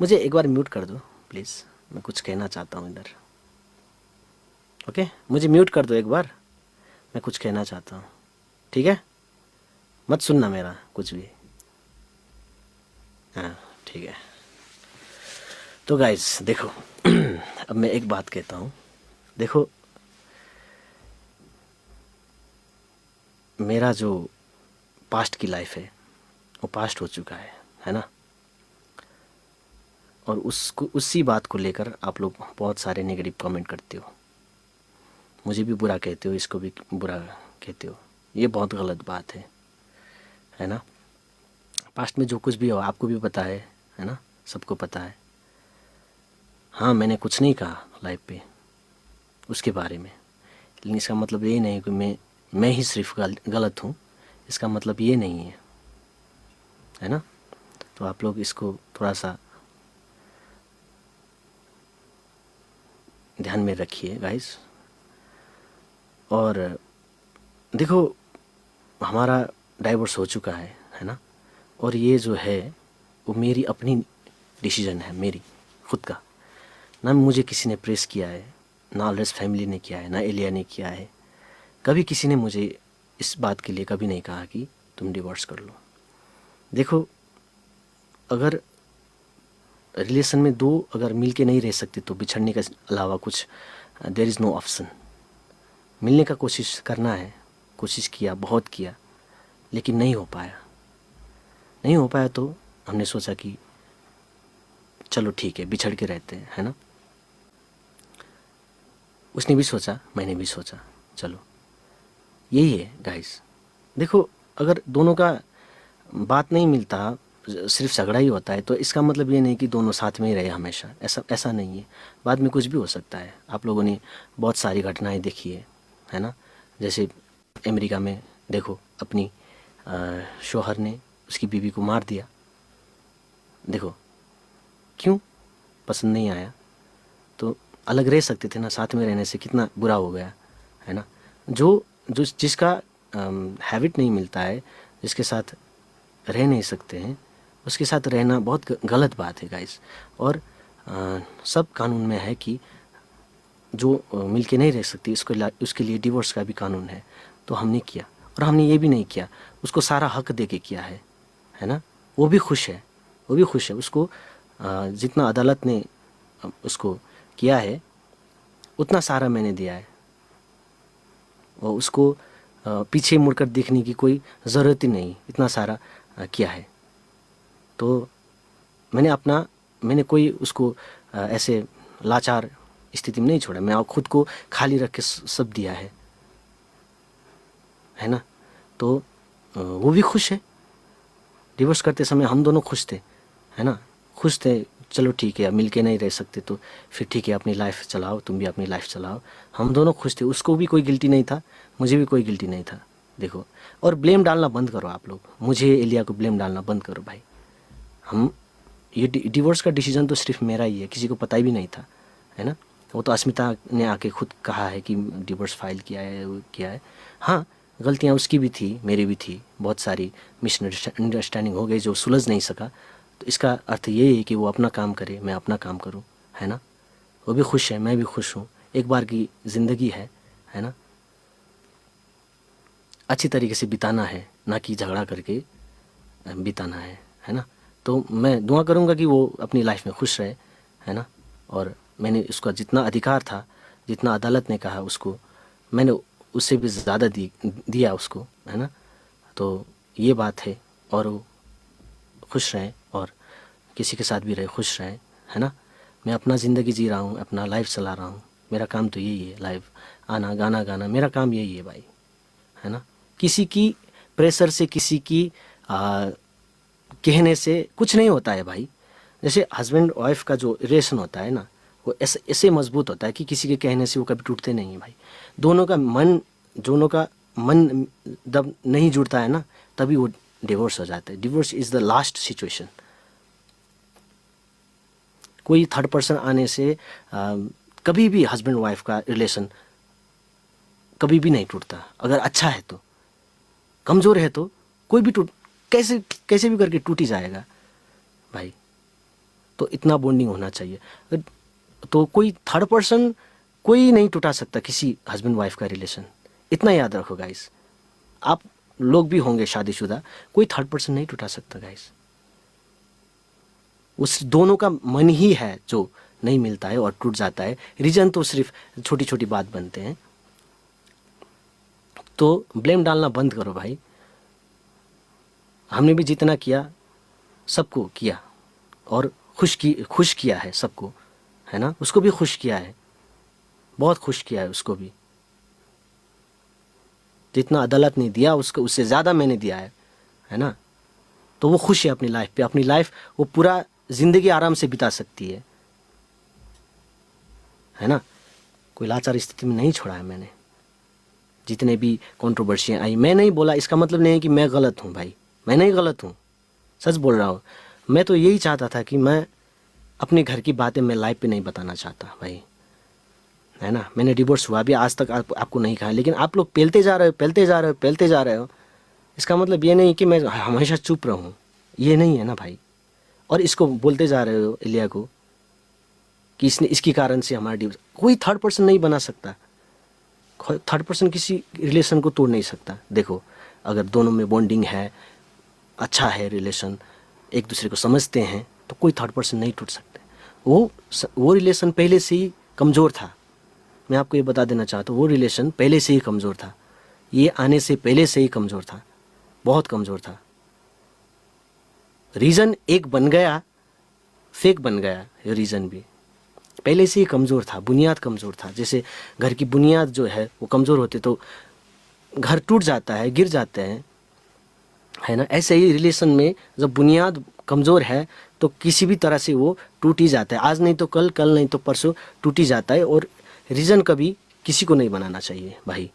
मुझे एक बार म्यूट कर दो प्लीज़, मैं कुछ कहना चाहता हूँ इधर। ओके, मुझे म्यूट कर दो एक बार, मैं कुछ कहना चाहता हूँ, ठीक है? मत सुनना मेरा कुछ भी। हाँ ठीक है। तो गाइस देखो अब मैं एक बात कहता हूँ। देखो मेरा जो पास्ट की लाइफ है वो पास्ट हो चुका है ना? और उसको उसी बात को लेकर आप लोग बहुत सारे नेगेटिव कमेंट करते हो, मुझे भी बुरा कहते हो, इसको भी बुरा कहते हो। ये बहुत गलत बात है ना? पास्ट में जो कुछ भी हो आपको भी पता है ना? सबको पता है। हाँ मैंने कुछ नहीं कहा लाइफ पे उसके बारे में, लेकिन इसका मतलब ये नहीं कि मैं ही सिर्फ गलत हूँ, इसका मतलब ये नहीं है ना? तो आप लोग इसको थोड़ा सा ध्यान में रखिए गाइस। और देखो हमारा डाइवोर्स हो चुका है ना? और ये जो है वो मेरी अपनी डिसीजन है, मेरी खुद का। ना मुझे किसी ने प्रेस किया है, ना ऑलरेस फैमिली ने किया है, ना एलिया ने किया है। कभी किसी ने मुझे इस बात के लिए कभी नहीं कहा कि तुम डिवोर्स कर लो। देखो अगर रिलेशन में दो अगर मिल के नहीं रह सकते तो बिछड़ने के अलावा कुछ देयर इज़ नो ऑप्शन। मिलने का कोशिश करना है, कोशिश किया, बहुत किया, लेकिन नहीं हो पाया। नहीं हो पाया तो हमने सोचा कि चलो ठीक है बिछड़ के रहते हैं, है ना? उसने भी सोचा, मैंने भी सोचा, चलो यही है गाइस। देखो अगर दोनों का बात नहीं मिलता, सिर्फ झगड़ा ही होता है, तो इसका मतलब ये नहीं कि दोनों साथ में ही रहे हमेशा। ऐसा नहीं है, बाद में कुछ भी हो सकता है। आप लोगों ने बहुत सारी घटनाएं देखी है ना? जैसे अमेरिका में देखो अपनी शौहर ने उसकी बीवी को मार दिया। देखो क्यों? पसंद नहीं आया तो अलग रह सकते थे ना, साथ में रहने से कितना बुरा हो गया, है ना? जिसका हैबिट नहीं मिलता है, जिसके साथ रह नहीं सकते हैं, उसके साथ रहना बहुत गलत बात है गाइस। और सब कानून में है कि जो मिल के नहीं रह सकती उसके लिए डिवोर्स का भी कानून है। तो हमने किया, और हमने ये भी नहीं किया, उसको सारा हक दे के किया है ना? वो भी खुश है, वो भी खुश है। उसको जितना अदालत ने उसको किया है उतना सारा मैंने दिया है, और उसको पीछे मुड़कर देखने की कोई ज़रूरत ही नहीं, इतना सारा किया है। तो मैंने कोई उसको ऐसे लाचार स्थिति में नहीं छोड़ा। मैं खुद को खाली रख के सब दिया है ना? तो वो भी खुश है। डिवोर्स करते समय हम दोनों खुश थे, है ना? खुश थे, चलो ठीक है, अब मिल के नहीं रह सकते तो फिर ठीक है, अपनी लाइफ चलाओ, तुम भी अपनी लाइफ चलाओ। हम दोनों खुश थे, उसको भी कोई गिल्टी नहीं था, मुझे भी कोई गिल्टी नहीं था। देखो, और ब्लेम डालना बंद करो आप लोग, मुझे एलिया को ब्लेम डालना बंद करो भाई। ये डिवोर्स का डिसीजन तो सिर्फ मेरा ही है, किसी को पता भी नहीं था, है ना? वो तो अस्मिता ने आके खुद कहा है कि डिवोर्स फाइल किया है, वो किया है। हाँ गलतियाँ उसकी भी थी, मेरी भी थी, बहुत सारी मिसअंडरस्टैंडिंग हो गई जो सुलझ नहीं सका। तो इसका अर्थ ये है कि वो अपना काम करे, मैं अपना काम करूँ, है ना? वो भी खुश है, मैं भी खुश हूँ। एक बार की ज़िंदगी है ना? अच्छी तरीके से बिताना है, ना कि झगड़ा करके बिताना है ना? तो मैं दुआ करूँगा कि वो अपनी लाइफ में खुश रहे, है ना? और मैंने उसका जितना अधिकार था, जितना अदालत ने कहा उसको, मैंने उससे भी ज़्यादा दिया उसको, है ना? तो ये बात है। और वो खुश रहें और किसी के साथ भी रहे, खुश रहें, है ना? मैं अपना ज़िंदगी जी रहा हूँ, अपना लाइफ चला रहा हूँ। मेरा काम तो यही है, लाइफ आना, गाना गाना, मेरा काम यही है भाई, है ना? किसी की प्रेशर से, किसी की कहने से कुछ नहीं होता है भाई। जैसे हस्बैंड वाइफ का जो रिलेशन होता है ना, वो ऐसे मजबूत होता है कि किसी के कहने से वो कभी टूटते नहीं है भाई। दोनों का मन जब नहीं जुड़ता है ना, तभी वो डिवोर्स हो जाता है। Divorce is the last situation. कोई थर्ड पर्सन आने से कभी भी हस्बैंड वाइफ का रिलेशन कभी भी नहीं टूटता। अगर अच्छा है तो, कमज़ोर है तो कोई भी कैसे भी करके टूट ही जाएगा भाई। तो इतना बॉन्डिंग होना चाहिए। तो कोई थर्ड पर्सन कोई नहीं टूटा सकता किसी हस्बैंड वाइफ का रिलेशन, इतना याद रखो गाइस। आप लोग भी होंगे शादीशुदा, कोई थर्ड पर्सन नहीं टूटा सकता गाइस। उस दोनों का मन ही है जो नहीं मिलता है और टूट जाता है। रीजन तो सिर्फ छोटी छोटी बात बनते हैं। तो ब्लेम डालना बंद करो भाई। हमने भी जितना किया सबको किया, और खुश किया है सबको, है ना। उसको भी खुश किया है, बहुत खुश किया है उसको भी। जितना अदालत ने दिया उसको उससे ज़्यादा मैंने दिया है ना। तो वो खुश है अपनी लाइफ पे, अपनी लाइफ वो पूरा ज़िंदगी आराम से बिता सकती है ना। कोई लाचार स्थिति में नहीं छोड़ा है मैंने। जितने भी कंट्रोवर्सियाँ आई, मैं नहीं बोला, इसका मतलब नहीं है कि मैं गलत हूँ भाई, मैं नहीं गलत हूँ, सच बोल रहा हूँ। मैं तो यही चाहता था कि मैं अपने घर की बातें मैं लाइव पे नहीं बताना चाहता भाई, है ना। मैंने डिवोर्स हुआ भी आज तक आपको नहीं कहा, लेकिन आप लोग पेलते जा रहे हो, पेलते जा रहे हो, पेलते जा रहे हो। इसका मतलब ये नहीं कि मैं हमेशा चुप रहूँ, ये नहीं है ना भाई। और इसको बोलते जा रहे हो इलिया को कि इसने इसके कारण से हमारा डिवोर्स। कोई थर्ड पर्सन नहीं बना सकता, थर्ड पर्सन किसी रिलेशन को तोड़ नहीं सकता। देखो, अगर दोनों में बॉन्डिंग है, अच्छा है रिलेशन, एक दूसरे को समझते हैं, तो कोई थर्ड पर्सन नहीं टूट सकते। वो रिलेशन पहले से ही कमज़ोर था। मैं आपको ये बता देना चाहता हूँ, वो रिलेशन पहले से ही कमज़ोर था। ये आने से पहले से ही कमज़ोर था, बहुत कमज़ोर था। रीज़न एक बन गया, फेक बन गया ये रीज़न भी। पहले से ही कमज़ोर था, बुनियाद कमज़ोर था। जैसे घर की बुनियाद जो है वो कमज़ोर होती तो घर टूट जाता है, गिर जाते हैं, है ना। ऐसे ही रिलेशन में जब बुनियाद कमज़ोर है तो किसी भी तरह से वो टूट ही जाता है। आज नहीं तो कल, कल नहीं तो परसों टूट ही जाता है। और रीज़न कभी किसी को नहीं बनाना चाहिए भाई,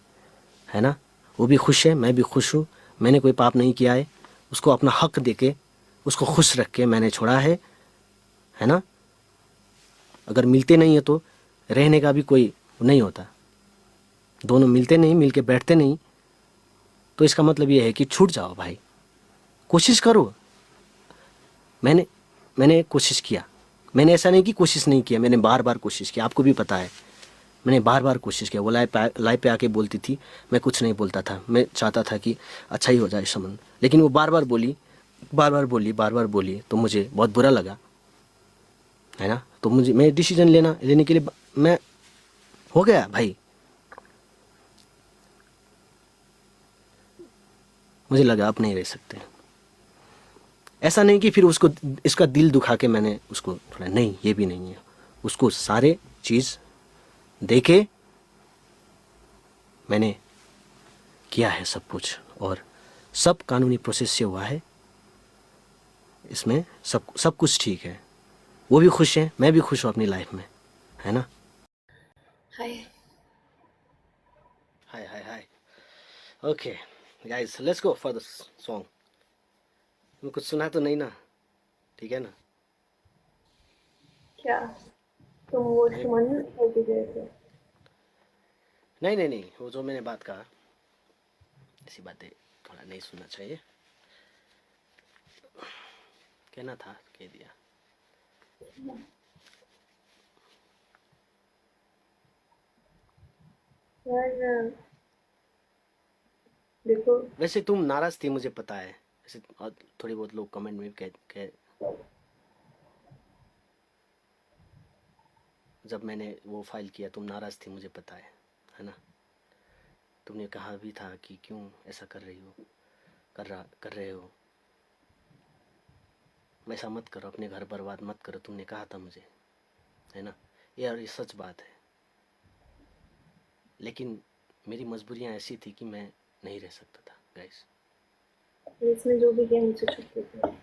है ना। वो भी खुश है, मैं भी खुश हूँ। मैंने कोई पाप नहीं किया है। उसको अपना हक देके, उसको खुश रख के मैंने छोड़ा है ना। अगर मिलते नहीं है तो रहने का भी कोई नहीं होता। दोनों मिलते नहीं, मिल के बैठते नहीं, तो इसका मतलब ये है कि छूट जाओ भाई। कोशिश करो। मैंने मैंने कोशिश किया। मैंने ऐसा नहीं कि कोशिश नहीं किया, मैंने बार बार कोशिश किया, आपको भी पता है। मैंने बार बार कोशिश किया। वो लाइव पे आके बोलती थी, मैं कुछ नहीं बोलता था। मैं चाहता था कि अच्छा ही हो जाए संबंध, लेकिन वो बार बार बोली, बार बार बोली, बार बार बोली, तो मुझे बहुत बुरा लगा, है ना। तो मैं डिसीजन लेने के लिए मैं हो गया भाई। मुझे लगा अब नहीं रह सकते। ऐसा नहीं कि फिर उसको इसका दिल दुखा के मैंने उसको थोड़ा, नहीं, ये भी नहीं है। उसको सारे चीज़ देके मैंने किया है सब कुछ, और सब कानूनी प्रोसेस से हुआ है। इसमें सब कुछ ठीक है। वो भी खुश है, मैं भी खुश हूँ अपनी लाइफ में, है ना। Hi. Hi hi hi. Okay guys, let's go for the song. तुम कुछ सुना तो नहीं ना? ठीक है ना। क्या तुम वो हमें सुमन लेके गए थे? नहीं नहीं नहीं, वो जो मैंने बात कहा, ऐसी बातें थोड़ा नहीं सुनना चाहिए। कहना था कह दिया। यार देखो, वैसे तुम नाराज़ थी, मुझे पता है। वैसे और थोड़ी बहुत लोग कमेंट में कह जब मैंने वो फाइल किया तुम नाराज़ थी, मुझे पता है ना। तुमने कहा भी था कि क्यों ऐसा कर रही हो, कर रहे हो, ऐसा मत करो, अपने घर बर्बाद मत करो, तुमने कहा था मुझे, है ना। यार ये सच बात है, लेकिन मेरी मजबूरियाँ ऐसी थी कि मैं नहीं रह सकता था गाइस। इसमें जो भी किया मुझसे छुपते थे। और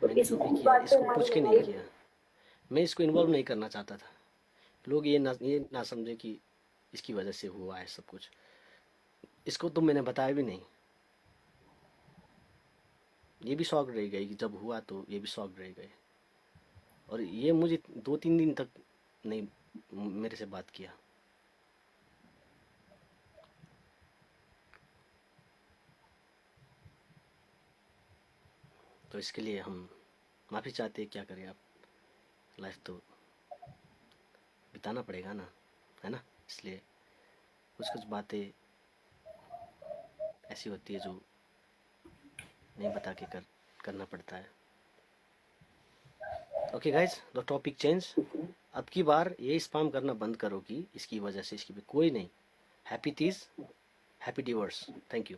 मैंने इस जो भी किया बात पे इसको हमारी पूछ के नहीं लड़ाई किया। मैं इसको इन्वॉल्व नहीं करना चाहता था। लोग ये ना समझे कि इसकी वजह से हुआ है सब कुछ। इसको तो मैंने बताया भी नहीं। ये भी शौक रह गई कि जब हुआ तो ये भी शौक रह गए। और ये मुझे 2-3 दिन तक नहीं मेरे से बात किया। तो इसके लिए हम माफ़ी चाहते हैं, क्या करें आप। लाइफ तो बिताना पड़ेगा ना, है ना। इसलिए कुछ कुछ बातें ऐसी होती है जो नहीं बता के करना पड़ता है। Okay guys, the topic change. अब की बार ये स्पैम करना बंद करो कि इसकी वजह से इसकी भी कोई नहीं। Happy Teej, happy divorce. Thank you.